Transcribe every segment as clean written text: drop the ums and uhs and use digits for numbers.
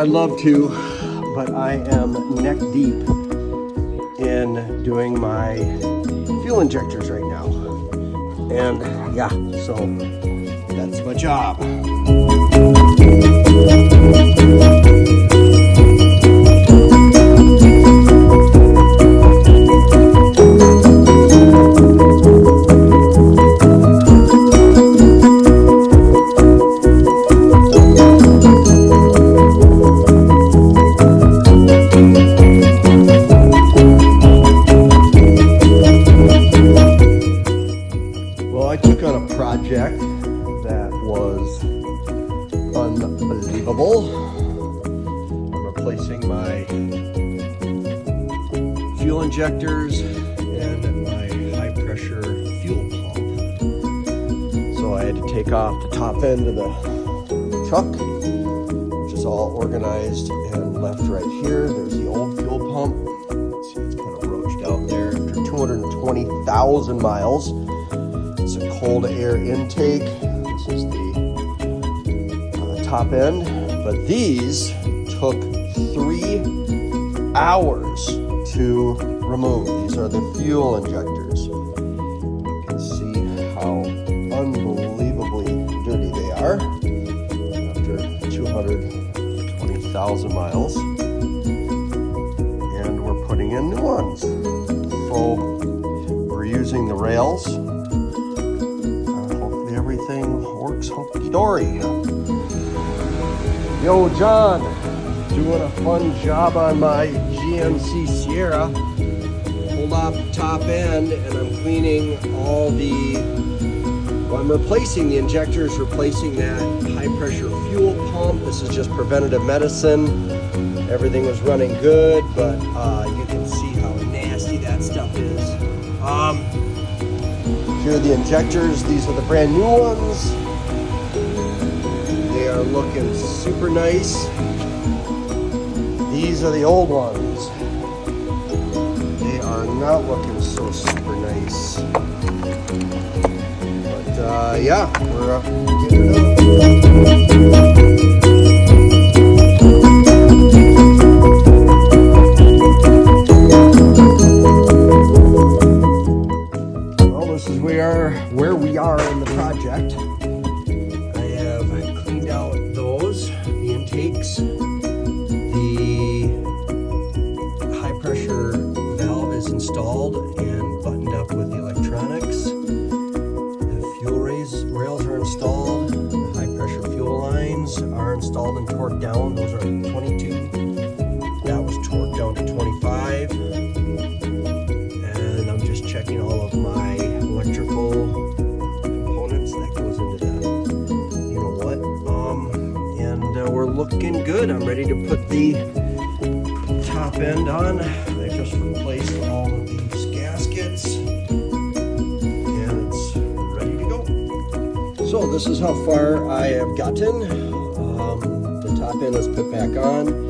would love to, but I am neck deep in doing my fuel injectors right now. And yeah, so that's my job. Project that was unbelievable. I'm replacing my fuel injectors and my high pressure fuel pump. So I had to take off the top end of the truck, which is all organized and left right here. There's the old fuel pump. See, it's kind of roached out there after 220,000 miles. It's a cold air intake. This is the top end, but these took 3 hours to remove. These are the fuel injectors. You can see how unbelievably dirty they are after 220,000 miles. And we're putting in new ones. So we're using the rails. Everything works hunky-dory. Yo, John, doing a fun job on my GMC Sierra. Pulled off the top end and I'm cleaning all I'm replacing the injectors, replacing that high pressure fuel pump. This is just preventative medicine. Everything was running good, but you can see how nasty that stuff is. Here are the injectors. These are the brand new ones. They are looking super nice. These are the old ones. They are not looking so super nice. But yeah, we're getting it up. Where we are in the project. I have cleaned out those, the intakes, the high pressure valve is installed and buttoned up with the electronics. The fuel rails are installed, the high pressure fuel lines are installed and torqued down. Those are 22. That was torqued down to 25. And I'm just checking all of my electrical components that goes into that, you know what, and we're looking good. I'm ready to put the top end on. I just replaced all of these gaskets and it's ready to go. So this is how far I have gotten. The top end is put back on.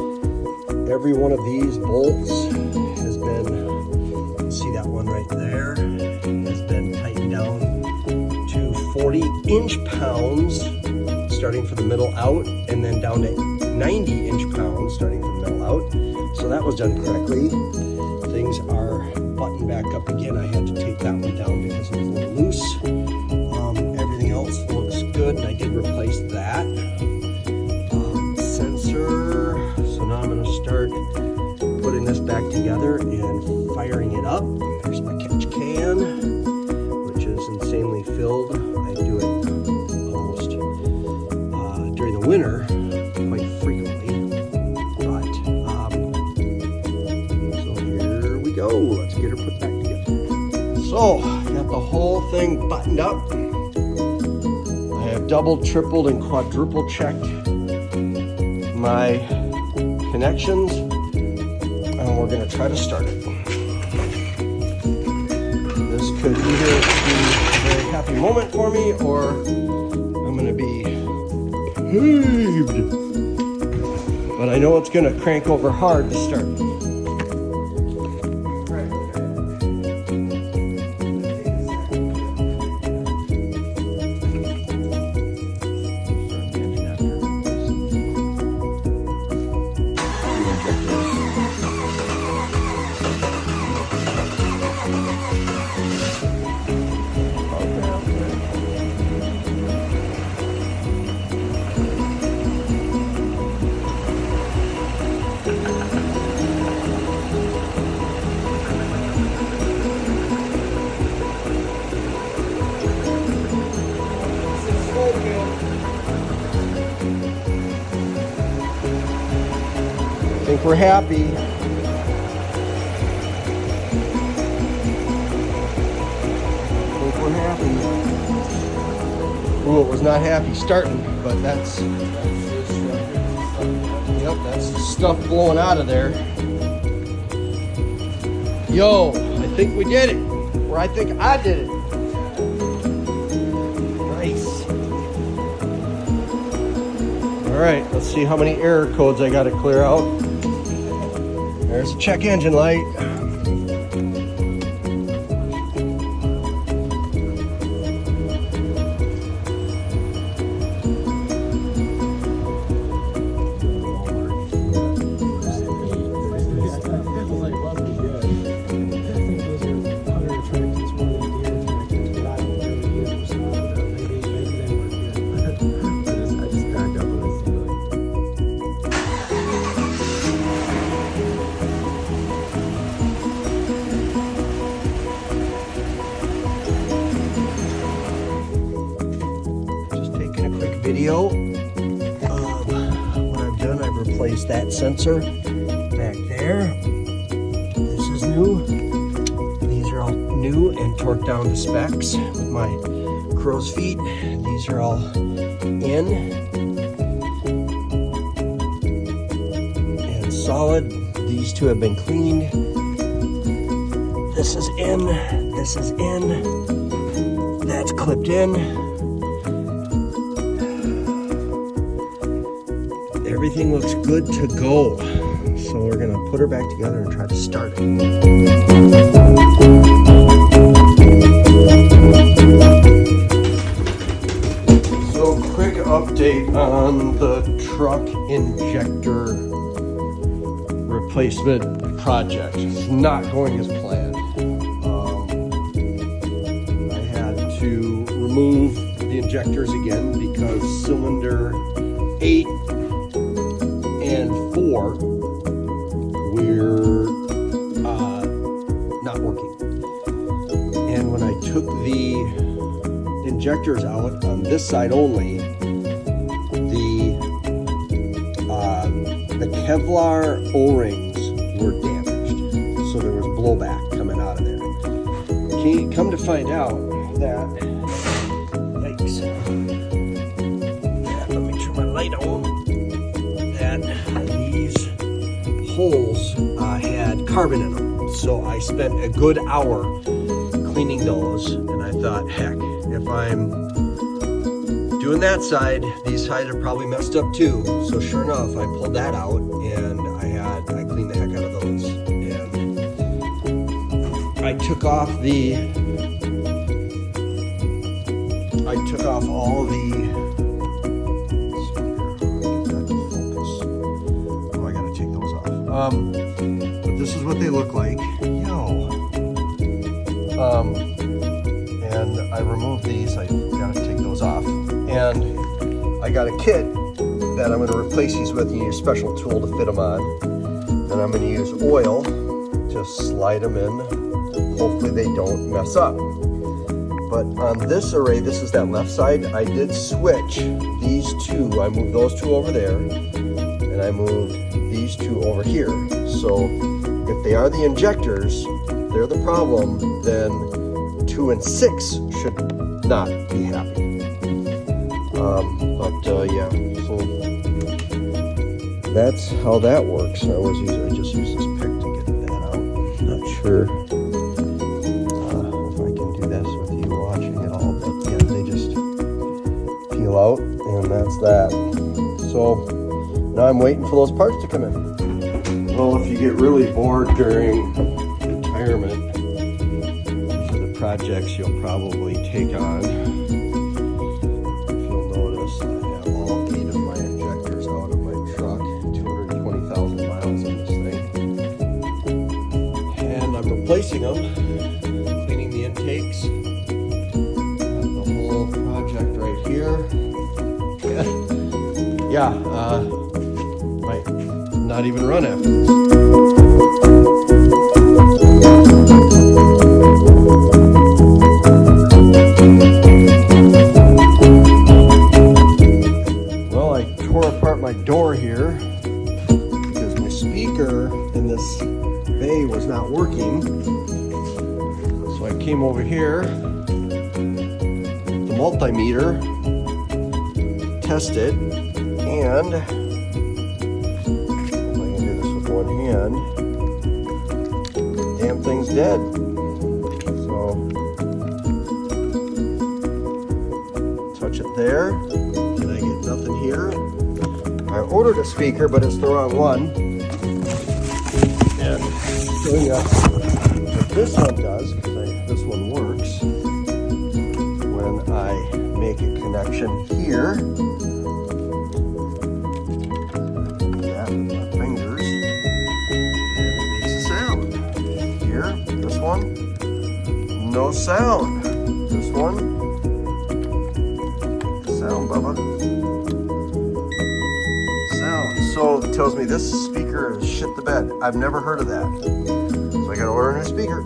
Every one of these bolts has been, see that one right there, has been tightened down to 40 inch-pounds starting from the middle out, and then down to 90 inch-pounds starting from the middle out. So that was done correctly. Things are buttoned back up again. I had to take that one down because it was a little loose. Everything else looks good, and I did replace that sensor. So now I'm going to start putting this back together and firing it up. There's my catch can, which is insanely filled. I do it almost during the winter quite frequently. But so here we go. Let's get her put back together. So got the whole thing buttoned up. I have double, tripled, and quadruple checked my connections, and we're going to try to start it. This could either be a very happy moment for me, or I'm going to be peeved. But I know it's going to crank over hard to start. think we're happy. I think we're happy. Well, it was not happy starting, but that's yep, that's the stuff blowing out of there. Yo, I think we did it. Or I think I did it. Nice. All right, let's see how many error codes I got to clear out. There's a check engine light. Video of what I've done. I've replaced that sensor back there. This is new. These are all new and torqued down to specs with my crow's feet. These are all in and solid. These two have been cleaned. This is in. This is in. That's clipped in. Everything looks good to go. So we're gonna put her back together and try to start it. So quick update on the truck injector replacement project. It's not going as planned. I had to remove the injectors again because cylinder 8 and 4 we're not working. And when I took the injectors out on this side only, the Kevlar O-rings were damaged, so there was blowback coming out of there. Come to find out that, yikes, let me turn my light on. These holes had carbon in them, so I spent a good hour cleaning those, and I thought, heck, if I'm doing that side, these sides are probably messed up too. So sure enough, I pulled that out and I cleaned the heck out of those, and I took off all the but this is what they look like. And I removed these. I gotta take those off. And I got a kit that I'm gonna replace these with. You need a special tool to fit them on. And I'm gonna use oil to slide them in. Hopefully they don't mess up. But on this array, this is that left side, I did switch these two. I moved those two over there, and I moved these two over here. So if they are the injectors, they're the problem, then 2 and 6 should not be happy. Yeah, so that's how that works. I just use this pick to get that out. Not sure if I can do this with you watching it all, but yeah, they just peel out, and that's that. So now I'm waiting for those parts to come in. Well, if you get really bored during retirement, these are the projects you'll probably take on. If you'll notice, I have all 8 of my injectors out of my truck, 220,000 miles in this thing. And I'm replacing them, cleaning the intakes. The whole project right here. Yeah, might not even run after this. Well, I tore apart my door here because my speaker multimeter, test it, and if I can do this with one hand, damn thing's dead. So touch it there, and I get nothing here. I ordered a speaker, but it's the wrong one. And showing you what this one does, because this one works. When I make a connection here, that with my fingers, and it makes a sound. Here, this one, no sound. This one, sound, Bubba. Sound. So it tells me this speaker is shit the bed. I've never heard of that. So I gotta order a new speaker.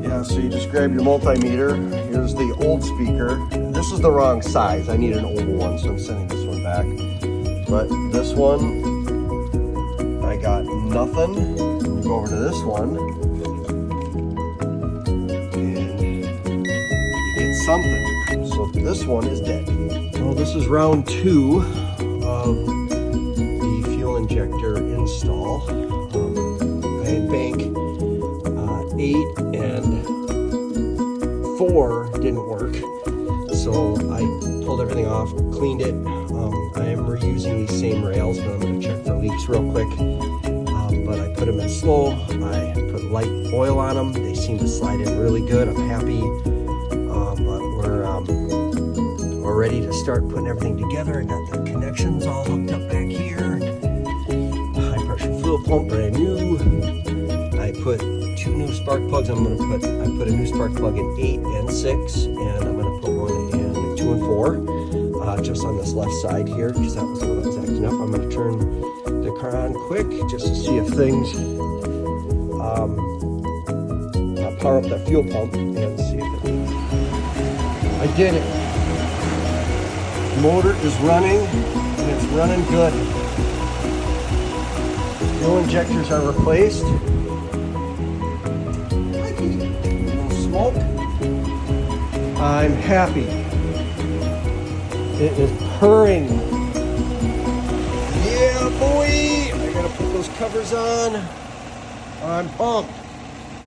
Yeah, so you just grab your multimeter. Here's the old speaker. This is the wrong size. I need an oval one, so I'm sending this one back. But this one, I got nothing. You go over to this one, and you get something. So this one is dead. Well, this is round 2 of the fuel injector install. I had bank 8 and 4 didn't work, so I pulled everything off, cleaned it. I am reusing these same rails, but I'm going to check for leaks real quick. But I put them in slow. I put light oil on them. They seem to slide in really good. I'm happy. But we're ready to start putting everything together. I got the connections all hooked up back here. High pressure fuel pump, brand new. I put 2 new spark plugs. I put a new spark plug in 8 and 6, and I'm going to put one in 2 and 4, just on this left side here, because that was the one that was acting up. I'm going to turn the car on quick just to see if things power up that fuel pump and see if it leaks. I did it. Motor is running, and it's running good. Fuel injectors are replaced. Smoke. I'm happy. It is purring. Yeah, boy! I gotta put those covers on. I'm pumped.